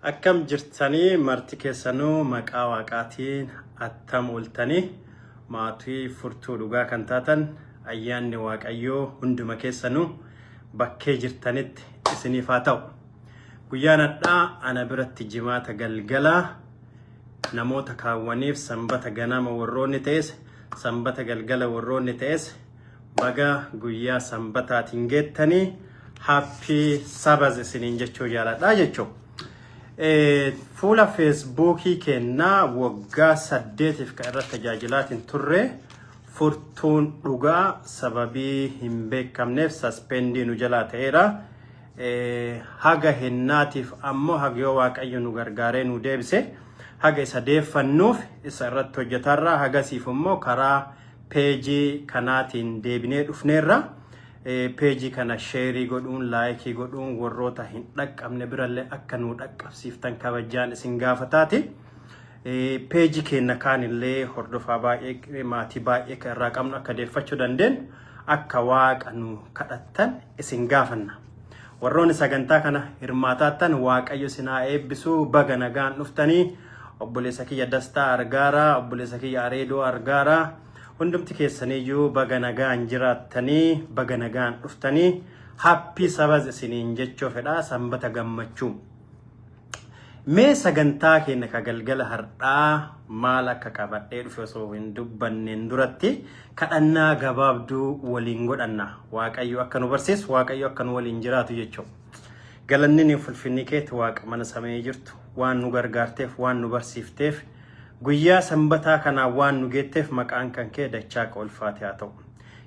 Akkam jirtanii marti keessanuu maqaa waaqaatiin attam ooltanii maatii furtuu dhugaa kan taatan ayyaanni waaqayyoo hunduma keessanuu bakkee jirtanitti isiniif haa ta'u. Guyyaan hadhaa ana biratti jimaata galgalaa namoota kaawwaniif sanbata ganama warroonni ta'es sanbata galgala warroonni ta'es baga guyyaa sanbataatiin geettanii happy sabbath isiniin jechuu jaaladhaa jechuudha. Fuula Facebookii kennaa waggaa 8 kan irratti tajaajilaatiin turre furtuun dhugaa sababii hin beekamneef suspendii nu jalaa ta'eera. Haga hennaatiif ammoo haga yoo waaqayyo nu gargaaree nu deebise haga isa deeffannuuf isa irratti hojjetarra hagasiif immoo karaa peejii kanaatiin deebinee dhufneerra. Peejii kana sheerii godhuun laayikii godhuun warroota hin dhaqqabne birallee akka nu dhaqqabsiiftan kabajaan isin gaafataati. Peejii keenya kaanillee hordofaa baay'ee maatii baay'ee kan irraa qabnu akka deeffachuu dandeenyu akka waaqa nu kadhattan isin gaafanna. Warroonni sagantaa kana hirmaataattan waaqayyo isin haa eebbisuu baga nagaan dhuftanii obboleessa kiyya Dastaa Argaaraa obboleessa kiyya Areedoo Argaaraa hundumti keessaniyyuu baga nagaan jiraattanii baga nagaan dhuftanii happy sabbath isiniin jechuu fedhaa sanbata gammachuu. Mee sagantaa keenya ka galgala har'aa maal akka qabadhee dhufe osoo hin dubbanneen duratti kadhannaa gabaabduu waliin godhanna. Waaqayyo akka nu barsiisu waaqayyo akka nu waliin jiraatu jechuudha. Galanni ni fulfinni keeti waaqa mana samii jirtu waan nu gargaarteef waan nu barsiifteef guyyaa sanbataa kana waan nu geetteef maqaan kan kee dachaa ka ulfaate haa ta'u.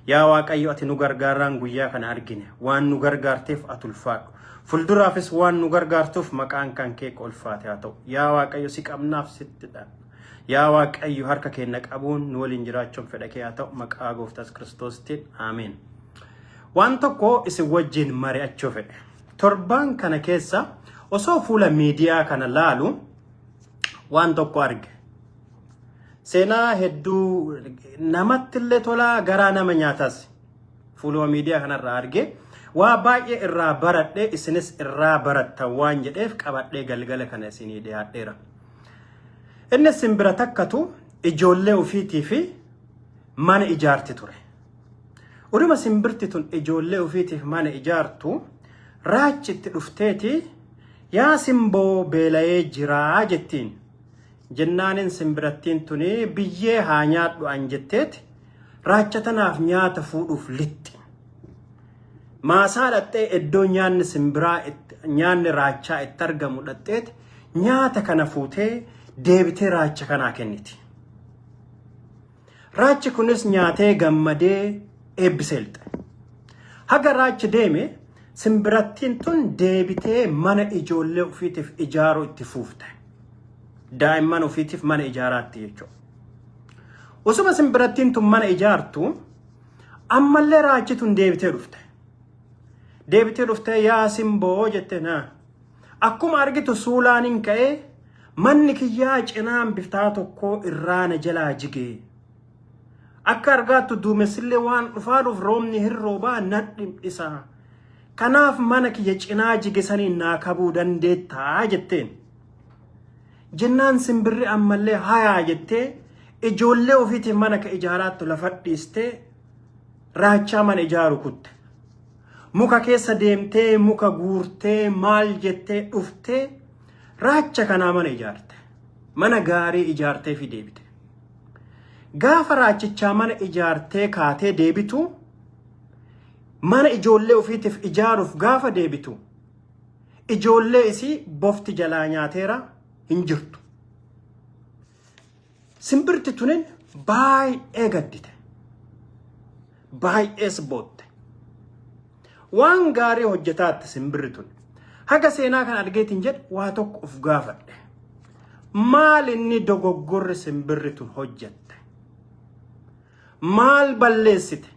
Yaa waaqayyo ati nu gargaaraan guyyaa kana argine waan nu gargaarteef ati ulfaadhu. Fuulduraafis waan nu gargaartuuf maqaan kan kee ka ulfaate haa ta'u. Yaa waaqayyo si qabnaaf sittidha. Yaa waaqayyo harka keenya qabuun nu waliin jiraachuun fedha kee haa ta'u maqaa gooftaa Kiristoositiin ameen. Waan tokko isin wajjin mari'achuu fedhe. Torban kana keessa osoo fuula miidiyaa kana laalu waan tokko arge. Seenaa hedduu namatti illee tolaa garaa nama nyaatas fuula miidiyaa kanarraa arge waa baay'ee irraa baradhee isinis irraa barattan waan jedheef qabadhee galgala kana isinii dhiyaadheera. Inni simbira takkatu ijoollee ofiitii fi mana ijaarti ture. Uduma simbirti tun ijoollee ofiitiif mana ijaartu raachitti dhufteeti yaa simboo beela'ee jiraa jettiin. Jennaanin simbirattiin tuni biyyee haa nyaadhu an jetteeti raachatanaaf nyaata fuudhuuf lixxi. Maasaa dhaxxee iddoo nyaanni simbiraa nyaanni raachaa itti argamu dhaxxeeti nyaata kana fuutee deebitee raacha kanaa kenniti. Raachi kunis nyaatee gammadee eebbisee lixe. Haga raachi deeme simbirattiin tun deebitee mana ijoollee ofiitiif ijaaruu itti fuufte. Daa'imman ofiitiif mana ijaaraatti jechuudha. Osuma simbirattiin tun mana ijaartu ammallee raachi tun deebitee dhufte. Deebitee dhuftee yaa simboo jette naa. Akkuma argitu suulaaniin ka'ee manni kiyyaa cinaan biftaa tokko irraa na jalaa jigee. Akka argaattu duumessillee waan dhufaaduuf roobni hin roobaa nadhi isaa. Kanaaf mana kiyya cinaa jige saniin naa kabuu dandeettaa jetteen. Jennaan simbirri ammallee hayaa jettee ijoollee ofiitiif mana ka ijaaraattu lafa dhiistee raachaa mana ijaaru kutte. Muka keessa deemtee muka guurtee maal jettee dhuftee raacha kanaa mana ijaarte. Mana gaarii ijaartee fi deebite. Gaafa raachichaa mana ijaartee kaatee deebitu mana ijoollee ofiitiif ijaaruuf gaafa deebitu ijoollee isii bofti jalaa nyaateera. Hin jirtu. Simbirti tunin baay'ee gaddite. Baay'ees bootte. Waan gaarii hojjetaatti simbirri tun. Haga seenaa kan argeetiin jedhe waa tokko of gaafadhe. Maal inni dogoggorri simbirri tun hojjette? Maal balleessite?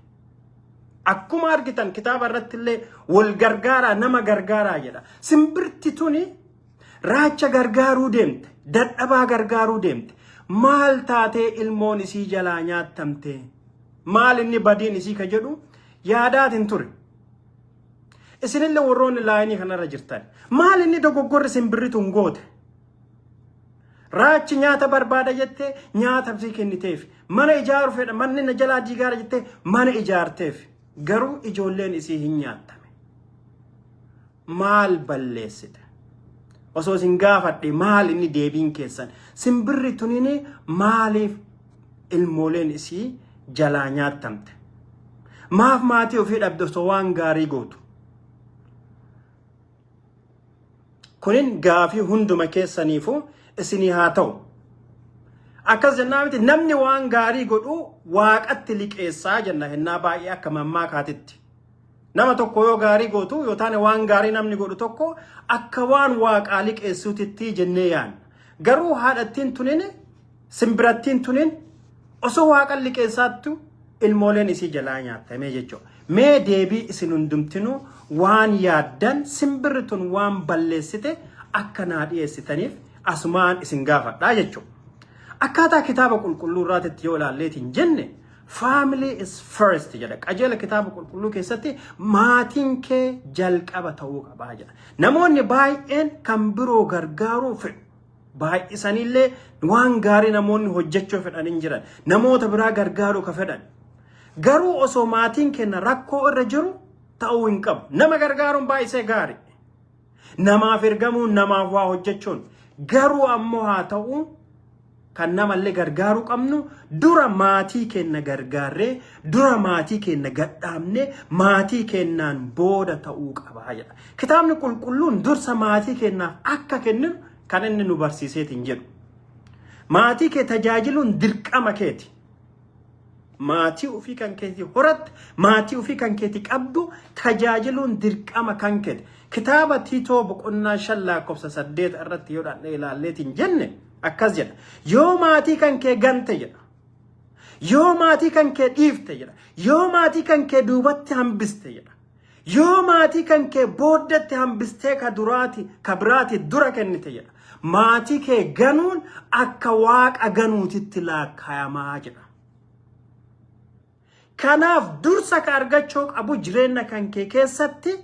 Akkuma argitan kitaaba irratti illee wal gargaaraa nama gargaaraa jedha. Simbirti tuni raacha gargaaruu deemte, dadhabaa gargaaruu deemte. Maal taatee ilmoon isii jalaa nyaattamte? Maal inni badiin isii ka jedhu yaadaatiin ture. isinillee warroonni laayinii kanarra jirtan maal inni dogoggorri simbirrituun goote raachi nyaata barbaada jettee nyaata bisii kenniteef mana ijaaru fedha manni na jalaa diigaara jettee mana ijaarteef garuu ijoolleen isii hin nyaattame maal balleessite osoo isin gaafadhe maal inni deebiin keessan simbirrituun maaliif ilmooleen isii jalaa nyaattamte maaf maatii ofii dhabde osoo waan gaarii gootu kunin gaafii hunduma keessaniifu isinii haa ta'u akkas jennaa miti namni waan gaarii godhu waaqatti liqeessaa jenna hennaa baay'ee akka mammaa kaatitti nama tokko yoo gaarii gootu yoo taane waan gaarii namni godhu tokko akka waan waaqaa liqeessuutitti jennee yaanna garuu haadhattiin tunin simbirattiin tunin osoo waaqan liqeessaattu ilmooleen isii jalaa nyaattame jechuudha mee deebii isin hundumtinuu waan yaaddan simbirritun waan balleessite akka naa dhiyeessitaniif asumaan isin gaafadhaa jechuudha akkaataa kitaaba qulqulluu irraatitti yoo ilaalleetiin jenne family is first jedha qajeela kitaaba qulqulluu keessatti maatiin kee jalqaba ta'uu qabaa jedha namoonni baay'een kan biroo gargaaruu fedhu baay'isanillee waan gaarii namoonni hojjechuu fedhan hin jiran namoota biraa gargaaruu ka fedhan garuu osoo maatiin kenna rakkoo irra jiru ta'uu hin qabu nama gargaaruun baay'isee gaarii namaaf ergamuun namaaf waa hojjechuun garuu ammoo haa ta'u kan namallee gargaaruu qabnu dura maatii kenna gargaarree dura maatii kenna gadhaabne maatii kennaan booda ta'uu qabaa jedha kitaabni qulqulluun dursa maatii kennaaf akka kenninu kan inni nu barsiiseetiin jedhu maatii kee tajaajiluun dirqama keeti maatii ofii kan keeti horatti maatii ofii kan keeti qabdu tajaajiluun dirqama kan keeti kitaaba Tiitoo boqonnaa 5:8 irratti yoo dhaan ilaalleetiin jenne akkas jedha yoo maatii kan kee gante jedha yoo maatii kan kee dhiifte jedha yoo maatii kan kee duubatti hambiste jedha yoo maatii kan kee booddatti hambistee ka biraati dura kennite jedha maatii kee ganuun akka waaqa ganuutitti laakkayamaa jedha kanaaf dursa ka argachuu qabu jireenya kan kee keessatti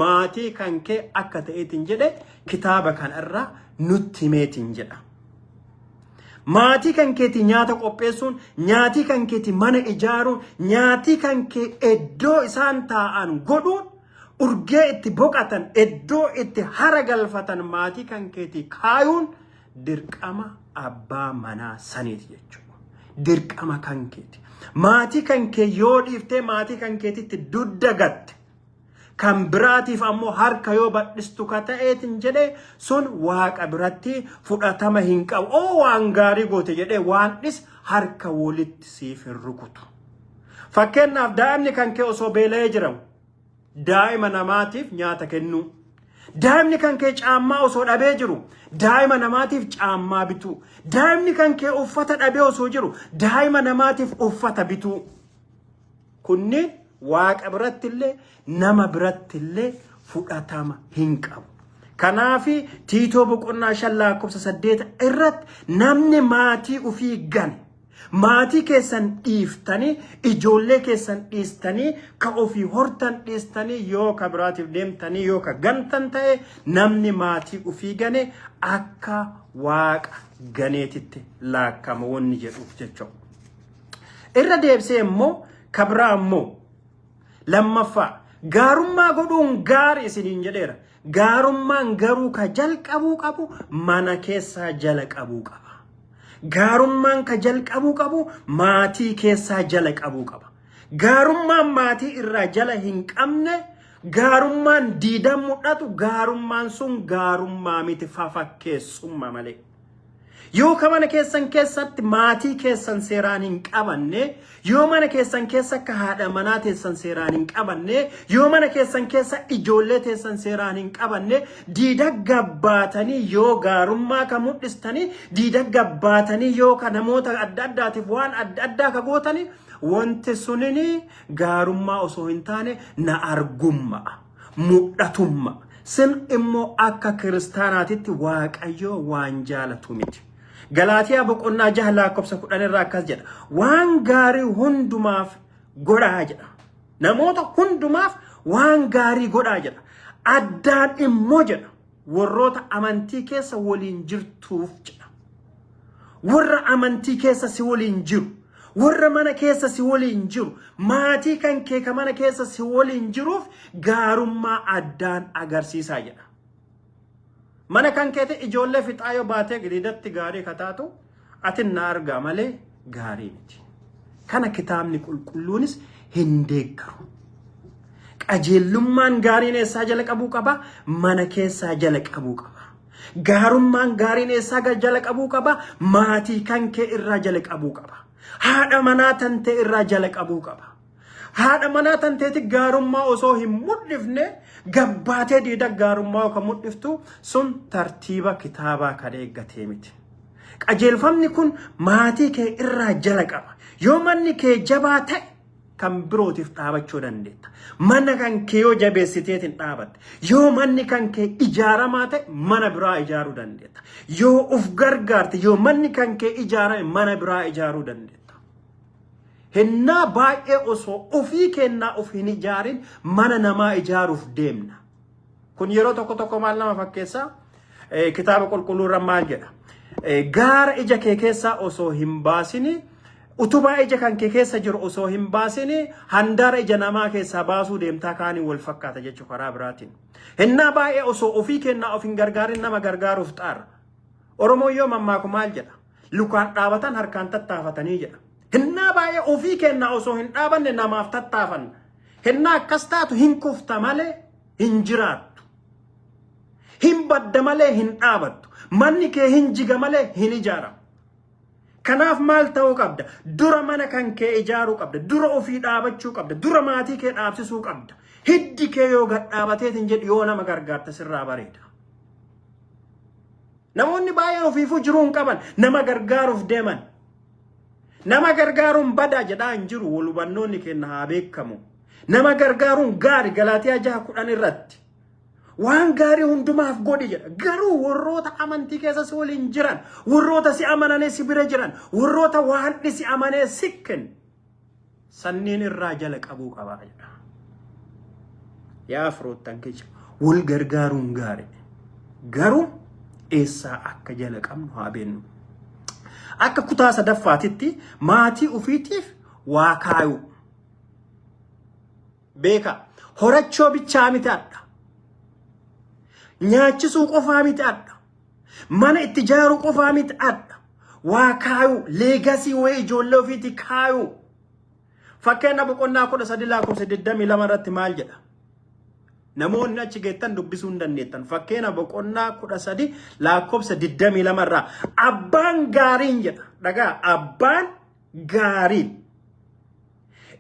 maatii kan kee akka ta'eetiin jedhe kitaaba kanarraa nutti himeetiin jedha maatii kan keeti nyaata qopheessuun nyaatii kan keeti mana ijaaruun nyaatii kan kee iddoo isaan taa'an godhuun urgee itti boqatan iddoo itti hara galfatan maatii kan keeti kaayuun dirqama abbaa manaa saniiti jechuudha dirqama kan keeti maatii kan kee yoo dhiiftee maatii kan keetitti dudda gatte kan biraatiif ammoo harka yoo badhistu ka ta'eetiin jedhe sun waaqa biratti fudhatama hin qabu oo waan gaarii goote jedhe waanis harka walitti siif hin rukutu fakkeenyaaf daa'imni kan kee osoo beela'ee jiramu daa'ima namaatiif nyaata kennu daa'imni kan kee caammaa osoo dhabee jiru daa'ima namaatiif caammaa bituu daa'imni kan kee uffata dhabee osoo jiru daa'ima namaatiif uffata bituu kunniin waaqa birattillee nama birattillee fudhatama hin qabu kanaafi Tiitoo boqonnaa 5:8 irratti namni maatii ofii gane maatii keessan dhiiftanii ijoollee keessan dhiistanii ka ofii hortan dhiistanii yoo ka biraatiif deemtanii yoo ka gantan ta'e namni maatii ofii gane akka waaqa ganeetitti laakkama wanni jedhuuf jechuudha irra deebisee immoo ka biraa immoo lammaffaa gaarummaa godhuun gaarii isiniin jedheera gaarummaan garuu ka jalqabuu qabu mana keessaa jala qabuu qaba gaarummaan ka jalqabuu qabu maatii keessaa jala qabuu qaba gaarummaan maatii irraa jala hin qabne gaarummaan diidan mul'atu gaarummaan sun gaarummaa miti fafakkeessummaa malee yoo ka mana keessan keessatti maatii keessan seeraan hin qabanne yoo mana keessan keessa akka haadha manaa teessan seeraan hin qabanne yoo mana keessan keessa ijoollee teessan seeraan hin qabanne diida gabbaatanii yoo gaarummaa ka mul'istanii diida gabbaatanii yoo ka namoota adda addaatiif waan adda addaa ka gootanii wanti sunini gaarummaa osoo hin taane na argummaa mul'atummaa sin immoo akka kiristaanaatitti waaqayyo waan jaalatu miti Galaatiyaa boqonnaa 6:10 irraa akkas jedha waan gaarii hundumaaf godhaa jedha namoota hundumaaf waan gaarii godhaa jedha. Addaan immoo jedha warroota amantii keessa waliin jirtuuf jedha. Warra amantii keessa si waliin jiru, warra mana keessa si waliin jiru, maatii kan kee ka mana keessa si waliin jiruuf gaarummaa addaan agarsiisaa jedha. Mana kan keete ijoollee fixaa yoo baatee gidiidatti gaarii kataatu ati na argaa malee gaarii miti. Kana kitaabni qulqulluunis hin deeggaru. Qajeelummaan gaariin eessaa jala qabuu qaba? Mana keessaa jala qabuu qaba. Gaarummaan gaariin eessaa jala qabuu qaba? Maatii kan kee irraa jala qabuu qaba. Haadha manaa tantee irraa jala qabuu qaba. Haadha manaa tanteeti gaarummaa osoo hin mul'ifne gabbaatee diida gaarummaa kan mul'iftu sun tartiiba kitaabaa kan eeggatee miti. Qajeelfamni kun maatii kee irraa jala qaba. Yoo manni kee jabaa ta'e kan birootiif dhaabachuu dandeetta. Mana kan kee yoo jabeessiteetiin dhaabatte, yoo manni kan kee ijaaramaa ta'e mana biraa ijaaruu dandeetta. Yoo uf gargaarte, yoo manni kan kee ijaarame mana biraa ijaaruu dandeetta. Hennaa baay'ee osoo ofii kennaa of hin ijaarin mana namaa ijaaruuf deemna. Kun yeroo tokko maal nama fakkeessa? Kitaaba qulqulluu irra maal jedha? Gaara ija kee keessaa osoo hin baasini, utubaa ija kan kee keessa jiru osoo hin baasini, handaara ija namaa keessaa baasuu deemtaa kaaniin wal fakkaata jechuu karaa biraatiin. Hennaa baay'ee osoo ofii kennaa of hin gargaarin nama gargaaruuf xaara. Oromoon yoo mammaaku maal jedha? Lukaan dhaabatan harkaan tattaafatanii jedha. Hennaa baay'ee ofii kennaa osoo hin dhaabanne namaaf tattaafanna. Hennaa akkas taatu hin kufta malee hin jiraattu. Hin badda malee hin dhaabattu. Manni kee hin jiga malee hin ijaaramu. Kanaaf maal ta'uu qabda? Dura mana kan kee ijaaruu qabda. Dura ofii dhaabachuu qabda. Dura maatii kee dhaabsisuu qabda. Hiddi kee yoo gad dhaabateetiin jedhu yoo nama gargaarta sirraa bareeda. Namoonni baay'een ofiifuu jiruu hin qaban nama gargaaruuf deeman. Nama gargaaruun badaa jedhaa hin jiru. Wal hubannoonni kenna haa beekamu. Nama gargaaruun gaarii Galaatiyaa 6:10 irratti. Waan gaarii hundumaaf godhi jedha. Garuu warroota amantii keessa si waliin jiran, warroota si amananii si bira jiran, warroota waan si amanee si kennu sanniin irraa jala qabuu qabaa jedha. Yaa firoottan keessa wal gargaaruun gaarii. Garuu eessaa akka jala qabnu haa beeknu. Akka kutaa sadaffaatitti maatii ufiitiif waa kaayuu. Beeka horachoo bichaa miti adda. Nyaachisuu qofaa miti adda. Mana itti ijaaruu qofaa miti adda. Waa kaayuu, leegasii wayii ijoollee ofiitii kaayuu. Fakkeenya boqonnaa 13:22 irratti maal jedha? Namoonni achi geettan dubbisuu hin dandeettan. Fakkeenya boqonnaa 13:22 irraa abbaan gaariin jedha. Dhagaa abbaan gaariin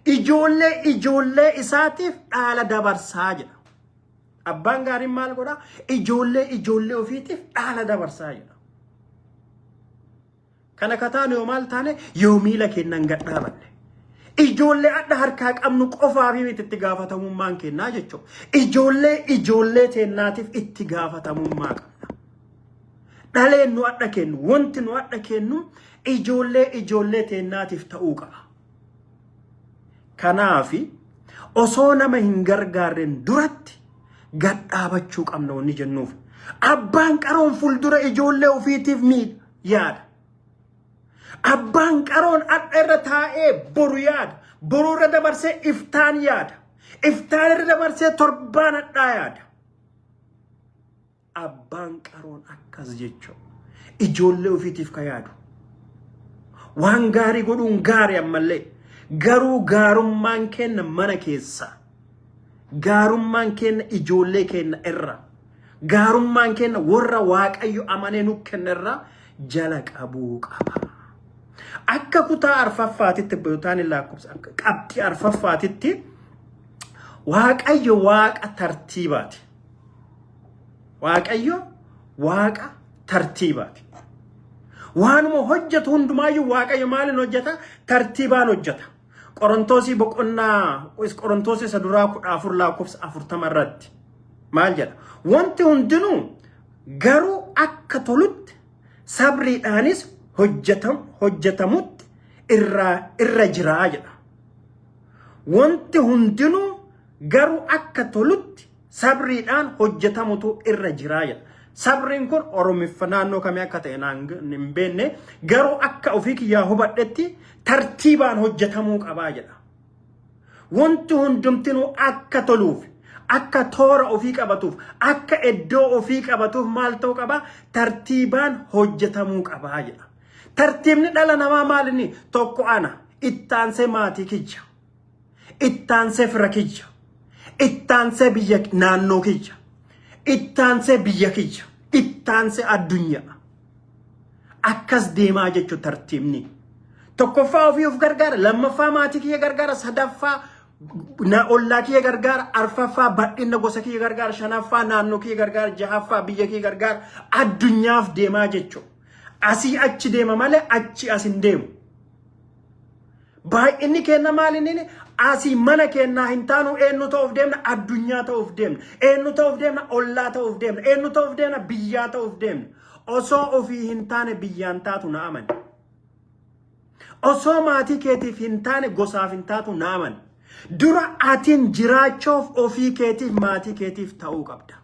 ijoollee isaatiif dhaala dabarsaa jedha. Abbaan gaariin maal godha? Ijoollee ofiitiif dhaala dabarsaa jedha. Kana kataan yoo maal taane yoo miila kennan gad dhaabanne. Ijoollee adda harkaa qabnu qofaa fi itti gaafatamummaan kennaa jechuudha. Ijoollee teennaatiif itti gaafatamummaa qabna. Dhaleen nu adda kennu, wanti nu adda kennu ijoollee teennaatiif ta'uu qaba. Kanaafi osoo nama hin gargaarren duratti gad dhaabachuu qabna wanni jennuuf. Abbaan qaroon fuuldura ijoollee ofiitiif yaada. Abbaan qaroon adda irra taa'ee boru yaada. Boru irra dabarsee iftaan yaada. Iftaan irra dabarsee torbaan addaa yaada. Abbaan qaroon akkas jechuudha. Ijoollee ofiitiif ka yaadu. Waan gaarii godhuun gaarii ammallee. Garuu gaarummaan kenna mana keessa. Gaarummaan kenna ijoollee kenna irra. Gaarummaan kenna warra Waaqayyo amanee nu kenna irra jala qabuu qaba. Akka kutaa arfaffaatitti bootaan lakkoofsa qabxii arfaffaatitti Waaqayyo Waaqa tartiibaati. Waaqayyo Waaqa tartiibaati. Waanuma hojjetu hundumaayyuu Waaqayyo maalin hojjeta? Tartiibaan hojjeta. Qorontosii boqonnaa Qorontosii isa duraa 14 lakkoofsa 40 irratti maal jedha? Wanti hundinuu garuu akka tolutti sabriidhaanis hojjetamutti irra jiraa jedha. Wanti hundinuu garuu akka tolutti sabriidhaan hojjetamutu irra jiraa jedha. Sabriin kun Oromiffa naannoo kamii akka ta'e hin beekne garuu akka ofii kiyyaa hubadhetti tartiibaan hojjetamuu qabaa jedha. Wanti hundumtinuu akka toluuf, akka toora ofii qabatuuf, akka iddoo ofii qabatuuf maal ta'uu qaba? Tartiibaan hojjetamuu qabaa jedha. Tartiibni dhala namaa maalinni? Tokko ana, ittaansee maatii kiyya, ittaansee fira kiyya, ittaansee biyya naannoo kiyya, ittaansee biyya kiyya, ittaansee addunyaa. Akkas deemaa jechuun tartiibni. Tokkoffaa ofii of gargaara, lammaffaa maatii kiyya gargaara, sadaffaa ollaa kiyya gargaara, arfaffaa bal'ina gosa kiyya gargaara, shanaffaa naannoo kiyya gargaara, jahaffaa biyya kiyya gargaara. Addunyaaf deemaa jechuun. Asii achi deema malee achi as hin deemu. Baay'inni kenna maalinni? Asii mana kennaa hin taanu eenyu ta'uuf deemna? Addunyaa ta'uuf deemna. Eenyu ta'uuf deemna? Ollaa ta'uuf deemna. Eenyu ta'uuf deemna? Biyyaa ta'uuf deemna. Osoo ofii hin taane biyyaan taatu na amani. Osoo maatii keetiif hin taane gosaaf hin taatu na amani. Dura atiin jiraachuuf ofii keetiif maatii keetiif ta'uu qabda.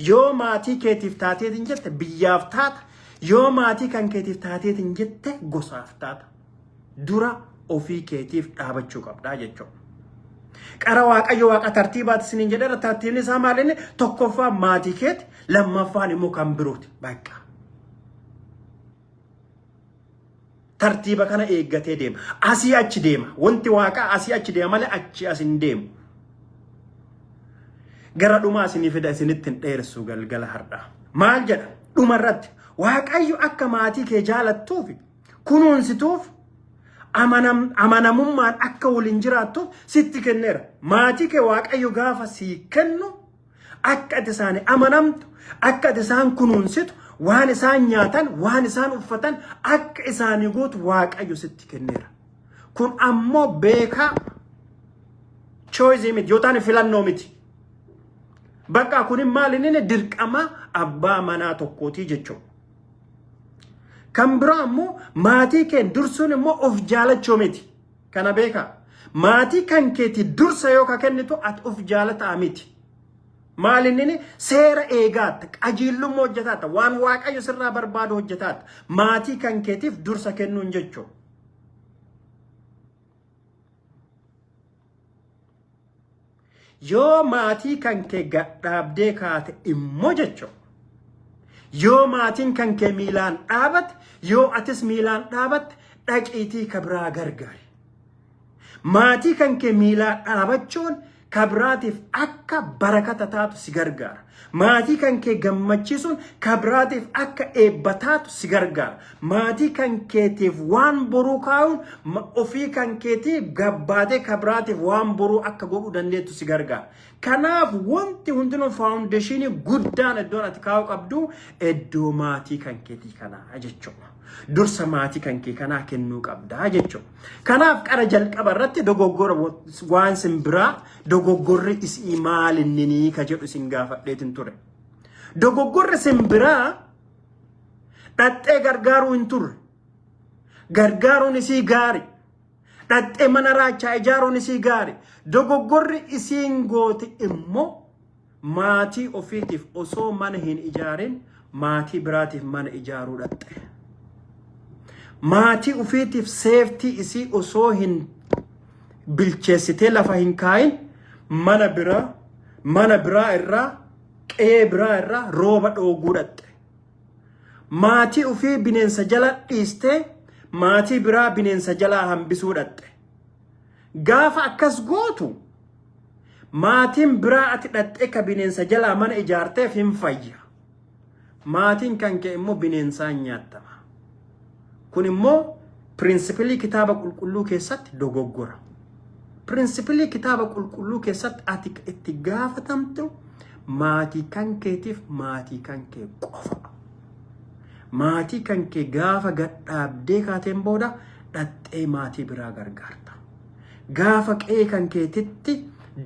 Yoo maatii keetiif taateetiin jette biyyaaf taata. Yoo maatii kan keetiif taateetiin jette gosaaf taata. Dura ofii keetiif dhaabachuu qabdaa jechuudha. Qara Waaqayyo Waaqa tartiibaati isiniin jedheera. Tartiibni isaa maalinni? Tokkoffaa maatii keeti, lammaffaan immoo kan birooti. Bakka. Tartiiba kana eeggatee deema. Asii achi deema. Wanti Waaqa asii achi deema malee achi as hin deemu. Gara dhumaa isinii fida isinitti hin dheeressu galgala har'aa. Maal jedha? Dhuma irratti Waaqayyo akka maatii kee jaalattuuf, kunuunsituuf, amanamummaan akka waliin jiraattuuf sitti kenneera. Maatii kee Waaqayyo gaafa sii kennu akka ati isaanii amanamtu, akka ati isaan kunuunsitu, waan isaan nyaatan, waan isaan uffatan akka isaanii gootu Waaqayyo sitti kenneera. Kun ammoo beekaa choice miti yootaan filannoo miti. Bakka kunin maalinni dirqama abbaa manaa tokkooti jechuudha. Kan biraa ammoo maatii kee dursuun immoo of jaalachuu miti. Kana beekaa. Maatii kan keeti dursa yoo ka kennitu ati of jaalataa miti. Maalinni seera eegaatta, qajeelummaa hojjetaata, waan Waaqayyo sirraa barbaadu hojjetaata. Maatii kan keetiif dursa kennuun jechuudha. Yoo maatii kan kee gadhaabdee kaate immoo jechuudha. Yoo maatiin kan kee miilaan dhaabate, yoo atis miilaan dhaabatte dhaqiitii kabraa gargaari. Maatii kan kee miilaan dhaabachuun kabraatiif akka barakata taatu si gargaara. Maatii kan kee gammachiisuun kabraatiif akka eebba taatu si gargaara. Maatii kan keetiif waan boruu kaa'uun ofii kan keetiif gabbaatee kabraatiif waan boruu akka godhuu dandeettu si gargaara. Kanaaf wanti hundinuu faawundeeshinii guddaan iddoon ati kaa'uu qabdu iddoo maatii kan keetii kanaa jechuudha. Dursa maatii kan kee kanaa kennuu qabdaa jechuudha. Kanaaf qara jalqaba irratti dogoggora waan simbiraa dogoggorri isii maalinni ka jedhu isin gaafadheetin ture. Dogoggorri simbiraa dhaxxee gargaaruu hin turre. Gargaaruun isii gaari. Dhaxxee mana raachaa ijaaruun isii gaari. Dogoggorri isiin goote immoo maatii ofiitiif osoo mana hin ijaarin maatii biraatiif mana ijaaruu dhaxxe. Maatii ofiitiif seeftii isii osoo hin bilcheessitee lafa hin kaayin mana biraa irraa qe'ee biraa irraa rooba dhooguu dhaxxe. Maatii ofii bineensa jala dhiistee maatii biraa bineensa jalaa hambisuu dhaxxe. Gaafa akkas gootu maatiin biraa ati dhaxxe ka bineensa jalaa mana ijaarteef hin fayya. Maatiin kan kee immoo bineensaan nyaattama. Kun immoo pirinsipilii kitaaba qulqulluu keessatti dogoggora. Pirinsipilii kitaaba qulqulluu keessatti ati itti gaafatamtu maatii kan keetiif maatii kan kee qofa. Maatii kan kee gaafa gadhaabdee kaateen booda dhaxxee maatii biraa gargaarta. Gaafa qe'ee kan keetitti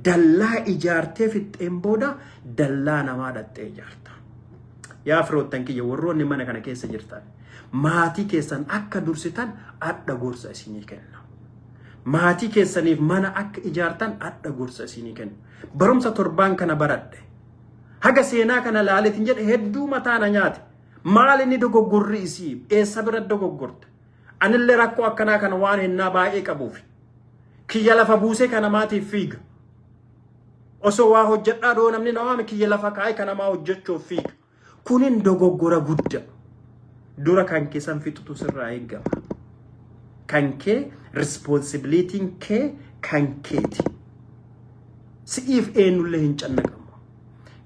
dallaa ijaartee fixxeen booda dallaa namaa dhaxxee ijaarta. Yaa firoottan kiyya warroonni mana kana keessa jirtan maatii keessan akka dursitan adda gorsa isinii kenna. maatii keessaniif mana akka ijaartan adda gorsa isinii kennu. Barumsa torbaan kana baradhe. Haga seenaa kana laaletin jedhe hedduu mataana nyaate. Maal inni dogoggorri isii eessa bira dogoggorte? Anillee rakkoo akkanaa kana waan hennaa baay'ee qabuuf. Kiyya lafa buusee kana maatiif fiiga. Osoo waa hojjedhaa doo namni na waame kiyya lafa kaa'ee kana maa hojjechuuf fiiga. Kunin dogoggora guddaa. Dura kan keessan fixutu sirraa eegama. Kan kee responsibilitiin kee kan keeti. Si'iif eenyullee hin cannaqamu.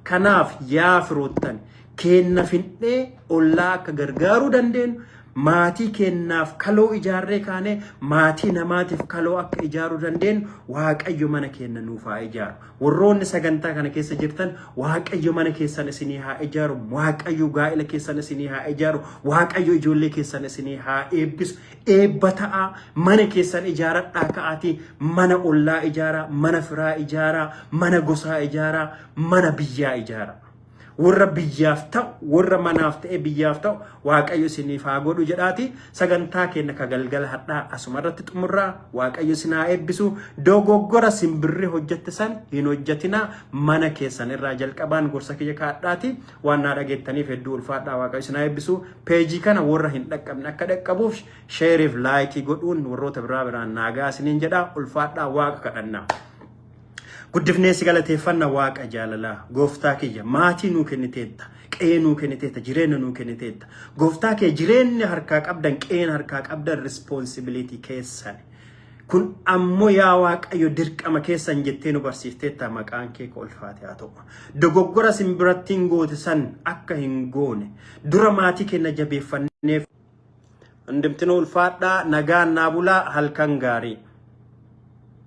Kanaaf yaa firoottan kenna finnee ollaa akka gargaaruu dandeenyu maatii kennaaf kaloo ijaarree kaane maatii namaatiif kaloo akka ijaaruu dandeenyu Waaqayyo mana kenna nuuf haa ijaaru. Warroonni sagantaa kana keessa jirtan Waaqayyo mana keessan isinii haa ijaaru. Waaqayyo gaa'ela keessan isinii haa ijaaru. Waaqayyo ijoollee keessan isinii haa eebbisu. Eebba ta'a mana keessan ijaaradhaa ka'aatii mana ollaa ijaaraa, mana firaa ijaaraa, mana gosaa ijaaraa, mana biyyaa ijaaraa. Warra biyyaaf ta'u, warra manaaf ta'e biyyaaf ta'u Waaqayyo isiniif haa godhu jedhaati. Sagantaa keenya ka galgala hadhaa asumarratti xumurraa. Waaqayyo isin haa eebbisu. Dogoggora simbirri hojjette san hin hojjetinaa. Mana keessan irraa jalqabaan gorsa kiyya kaadhaati. Waan naa dhageettaniif hedduu ulfaadhaa. Waaqayyo isin haa eebbisu. Peejii kana warra hin dhaqqabne akka dhaqqabuuf sheeriif laayikii godhuun warroota biraan naagaa isiniin jedhaa. Ulfaadhaa Waaqa kadhannaa. Guddifneessi galateeffannaa Waaqa jaalalaa gooftaa kiyya maatii nuu kenniteetta qe'ee nuu kenniteetta jireenya nuu kenniteetta gooftaa kee jireenya harkaa qabdan qe'een harkaa qabdan responsibility keessan kun ammoo yaa Waaqayyo dirqama keessan jettee nu barsiifteetta maqaan kee ulfaate haa ta'u dogoggora simbirattiin goote san akka hin goone dura maatii kenna jabeeffanneef hundumtinuu ulfaadhaa nagaan naa bulaa halkan gaarii